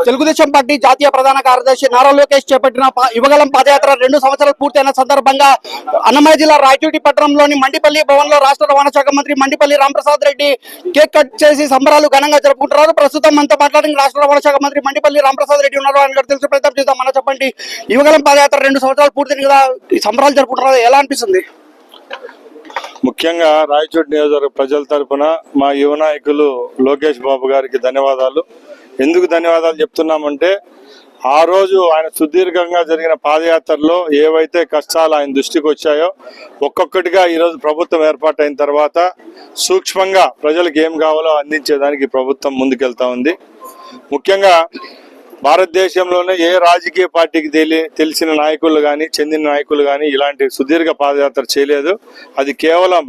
Telugu Desam party జాతీయ ప్రధాన కార్యదర్శి నారా లోకేష్ చేపట్టిన యువగలం పాదయాత్ర 2 సంవత్సరాలు పూర్తయిన సందర్భంగా అన్నమయ్య జిల్లా రాయచోటి పట్టణంలోని మండిపల్లి భవన్లో రాష్ట్ర రవాణా శాఖ మంత్రి మండిపల్లి రాంప్రసాద్ రెడ్డి కేక్ కట్ చేసి సంబరాలు ఘనంగా జరుపుకుంటున్నారు. ప్రస్తుతం మనతో మాట్లాడిన రాష్ట్ర రవాణా శాఖ మంత్రి మండిపల్లి రాంప్రసాద్ రెడ్డి ఉన్నారు. ఆయన తెలిసి ప్రయత్నం చేద్దాం. మన చెప్పండి, యువగలం పాదయాత్ర 2 సంవత్సరాలు పూర్తయింది కదా, ఈ సంబరాలు జరుపుకుంటున్నారు, ఎలా అనిపిస్తుంది? ముఖ్యంగా రాయచోటి నియోజకవర్గ ప్రజల తరఫున మా యువ నాయకులు లోకేష్ బాబు గారికి ధన్యవాదాలు. ఎందుకు ధన్యవాదాలు చెప్తున్నామంటే, ఆ రోజు ఆయన సుదీర్ఘంగా జరిగిన పాదయాత్రలో ఏవైతే కష్టాలు ఆయన దృష్టికి వచ్చాయో ఒక్కొక్కటిగా ఈరోజు ప్రభుత్వం ఏర్పాటైన తర్వాత సూక్ష్మంగా ప్రజలకు ఏం కావాలో అందించేదానికి ప్రభుత్వం ముందుకెళ్తా ఉంది. ముఖ్యంగా భారతదేశంలోనే ఏ రాజకీయ పార్టీకి తెలిసిన నాయకులు కానీ చెందిన నాయకులు కానీ ఇలాంటి సుదీర్ఘ పాదయాత్ర చేయలేదు. అది కేవలం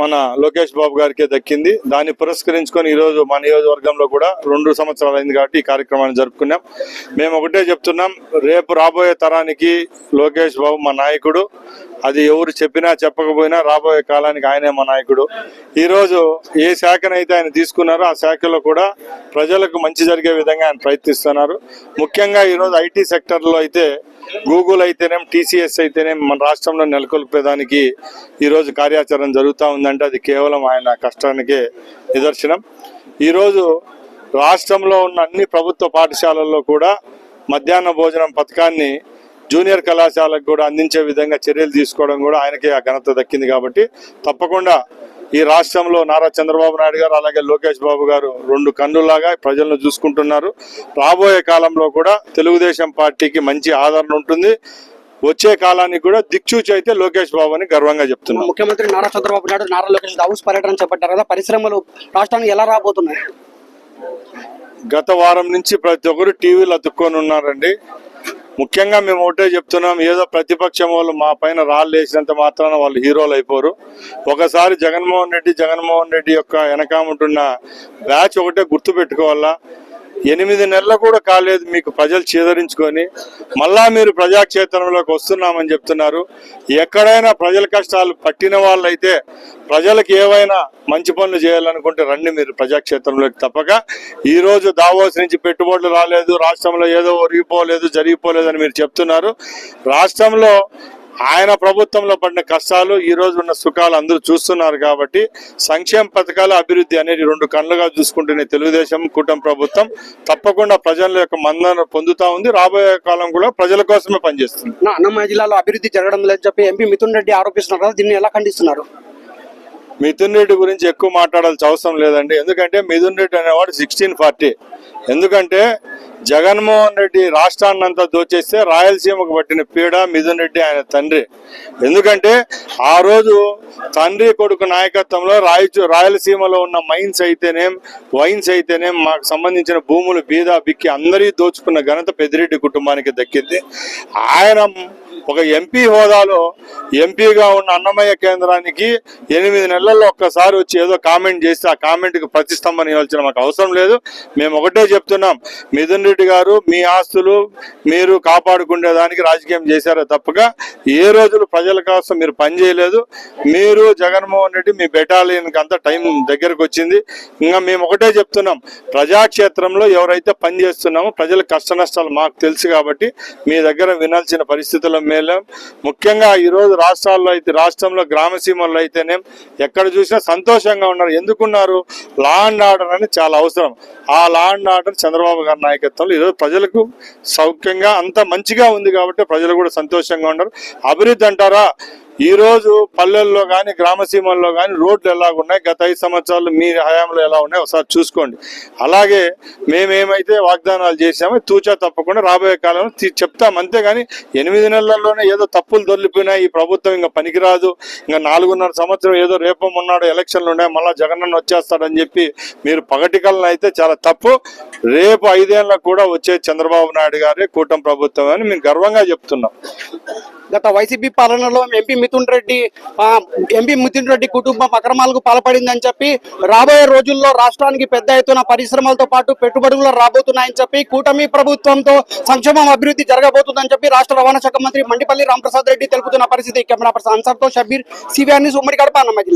మన లోకేష్ బాబు గారికే దక్కింది. దాన్ని పురస్కరించుకొని ఈరోజు మా నియోజకవర్గంలో కూడా 2 సంవత్సరాలు అయింది కాబట్టి ఈ కార్యక్రమాన్ని జరుపుకున్నాం. మేము ఒకటే చెప్తున్నాం, రేపు రాబోయే తరానికి లోకేష్ బాబు మా నాయకుడు. అది ఎవరు చెప్పినా చెప్పకపోయినా రాబోయే కాలానికి ఆయనే మా నాయకుడు. ఈరోజు ఏ శాఖనైతే ఆయన తీసుకున్నారో ఆ శాఖలో కూడా ప్రజలకు మంచి జరిగే విధంగా ఆయన ప్రయత్నిస్తున్నారు. ముఖ్యంగా ఈరోజు ఐటీ సెక్టర్లో అయితే గూగుల్ అయితేనేం టీసీఎస్ అయితేనేం మన రాష్ట్రంలో నెలకొల్పేదానికి ఈరోజు కార్యాచరణ జరుగుతూ ఉందంటే అది కేవలం ఆయన కష్టానికే నిదర్శనం. ఈరోజు రాష్ట్రంలో ఉన్న అన్ని ప్రభుత్వ పాఠశాలల్లో కూడా మధ్యాహ్న భోజనం పథకాన్ని జూనియర్ కళాశాలకు కూడా అందించే విధంగా చర్యలు తీసుకోవడం కూడా ఆయనకే ఆ ఘనత దక్కింది. కాబట్టి తప్పకుండా ఈ రాష్ట్రంలో నారా చంద్రబాబు నాయుడు గారు అలాగే లోకేష్ బాబు గారు 2 కన్నులాగా ప్రజలను చూసుకుంటున్నారు. రాబోయే కాలంలో కూడా తెలుగుదేశం పార్టీకి మంచి ఆదరణ ఉంటుంది. వచ్చే కాలానికి కూడా దిక్చూచి అయితే లోకేష్ బాబు అని గర్వంగా చెప్తున్నారు. ముఖ్యమంత్రి నారా చంద్రబాబు నాయుడు నారా లోకేష్ దావోస్ పర్యటన చేపట్టారు కదా, పరిశ్రమలు రాష్ట్రానికి ఎలా రాబోతున్నాయి? గత వారం నుంచి ప్రతి ఒక్కరు టీవీలు అతుక్కొని ఉన్నారండి. ముఖ్యంగా మేము ఒకటే చెప్తున్నాం, ఏదో ప్రతిపక్షం వాళ్ళు మా పైన రాళ్ళు వేసినంత మాత్రాన వాళ్ళు హీరోలు అయిపోరు. ఒకసారి జగన్మోహన్ రెడ్డి యొక్క వెనకాముంటున్న బ్యాచ్ ఒకటే గుర్తు పెట్టుకోవాలా. 8 నెలలు కూడా కాలేదు మీకు ప్రజలు చేదరించుకొని మళ్ళా మీరు ప్రజాక్షేత్రంలోకి వస్తున్నామని చెప్తున్నారు. ఎక్కడైనా ప్రజల కష్టాలు పట్టిన వాళ్ళైతే ప్రజలకు ఏవైనా మంచి పనులు చేయాలనుకుంటే రండి మీరు ప్రజాక్షేత్రంలోకి. తప్పక ఈరోజు దావోస్ నుంచి పెట్టుబడులు రాలేదు, రాష్ట్రంలో ఏదో జరిగిపోలేదు అని మీరు చెప్తున్నారు. రాష్ట్రంలో ఆయన ప్రభుత్వంలో పడిన కష్టాలు ఈ రోజు ఉన్న సుఖాలు అందరూ చూస్తున్నారు. కాబట్టి సంక్షేమ పథకాల అభివృద్ధి అనేది 2 కళ్ళుగా చూసుకుంటున్న తెలుగుదేశం కూటమి ప్రభుత్వం తప్పకుండా ప్రజల యొక్క మన్నన పొందుతా ఉంది. రాబోయే కాలం కూడా ప్రజల కోసమే పనిచేస్తుంది. అన్నమయ్య జిల్లాలో అభివృద్ధి జరగడం లేదని చెప్పి ఎంపీ మిథున్ రెడ్డి ఆరోపిస్తున్నారు కదా, దీన్ని ఎలా ఖండిస్తున్నారు? మిథున్ రెడ్డి గురించి ఎక్కువ మాట్లాడాల్సిన అవసరం లేదండి. ఎందుకంటే మిథున్ రెడ్డి అనేవాడు 1640. ఎందుకంటే జగన్మోహన్ రెడ్డి రాష్ట్రాన్నంతా దోచేస్తే రాయలసీమకు పట్టిన పీడ మిథున్ రెడ్డి ఆయన తండ్రి. ఎందుకంటే ఆ రోజు తండ్రి కొడుకు నాయకత్వంలో రాయలసీమలో ఉన్న వైన్స్ అయితేనేం మాకు సంబంధించిన భూములు బీదా బిక్కి అందరి దోచుకున్న ఘనత పెద్దిరెడ్డి కుటుంబానికి దక్కింది. ఆయన ఒక ఎంపీ హోదాలో ఎంపీగా ఉన్న అన్నమయ్య కేంద్రానికి 8 నెలల్లో ఒక్కసారి వచ్చి ఏదో కామెంట్ చేస్తే ఆ కామెంట్కి ప్రతిస్తంభన ఇవ్వాల్సిన మాకు అవసరం లేదు. మేము ఒకటే చెప్తున్నాం, మిథున్ రెడ్డి గారు మీ ఆస్తులు మీరు కాపాడుకునేదానికి రాజకీయం చేశారో తప్పగా ఏ రోజులు ప్రజల కోసం మీరు పనిచేయలేదు. మీరు జగన్మోహన్ రెడ్డి మీ బెటాలియన్కి అంతా టైం దగ్గరకు వచ్చింది. ఇంకా మేము ఒకటే చెప్తున్నాం, ప్రజాక్షేత్రంలో ఎవరైతే పని చేస్తున్నామో ప్రజల కష్ట నష్టాలు మాకు తెలుసు కాబట్టి మీ దగ్గర వినాల్సిన పరిస్థితుల్లో మేలేం. ముఖ్యంగా ఈరోజు రాష్ట్రంలో గ్రామసీమల్లో అయితేనే ఎక్కడ చూసినా సంతోషంగా ఉన్నారు. ఎందుకున్నారు? లా అండ్ ఆర్డర్ అని చాలా అవసరం. ఆ లా అండ్ ఆర్డర్ చంద్రబాబు గారి నాయకత్వంలో ఈరోజు ప్రజలకు సౌఖ్యంగా అంత మంచిగా ఉంది కాబట్టి ప్రజలు కూడా సంతోషంగా ఉన్నారు. అభివృద్ధి అంటారా, ఈ రోజు పల్లెల్లో కానీ గ్రామసీమల్లో కానీ రోడ్లు ఎలాగున్నాయి, గత 5 సంవత్సరాలు మీ హయాంలో ఎలా ఉన్నాయి ఒకసారి చూసుకోండి. అలాగే మేమేమైతే వాగ్దానాలు చేసామో తూచా తప్పకుండా రాబోయే కాలంలో చెప్తాం. అంతేగాని 8 నెలల్లోనే ఏదో తప్పులు దొరికిపోయినాయి, ఈ ప్రభుత్వం ఇంకా పనికిరాదు, ఇంకా 4.5 సంవత్సరం ఏదో రేపు మొన్నాడు ఎలక్షన్లు ఉన్నాయి మళ్ళీ జగనన్న వచ్చేస్తాడని చెప్పి మీరు పగటికలను అయితే చాలా తప్పు. రేపు 5 ఏళ్ళకు కూడా వచ్చే చంద్రబాబు నాయుడు గారే కూటమి ప్రభుత్వం అని మేము గర్వంగా చెప్తున్నాం. గత వైసీపీ పాలనలో ఎంపీ మిథున్ రెడ్డి కుటుంబం అక్రమాలకు పాల్పడిందని చెప్పి రాబోయే రోజుల్లో రాష్ట్రానికి పెద్ద ఎత్తున పరిశ్రమలతో పాటు పెట్టుబడులు రాబోతున్నాయని చెప్పి కూటమి ప్రభుత్వంతో సంక్షేమం అభివృద్ధి జరగబోతుందని చెప్పి రాష్ట్ర రవాణా శాఖ మంత్రి మండిపల్లి రాంప్రసాద్ రెడ్డి తెలుపుతున్న పరిస్థితి. కెమెరా పర్సన్ అన్సార్తో షబీర్, సివిఆర్ న్యూస్, ఉమ్మడి కడప, అన్నమయ్య జిల్లా.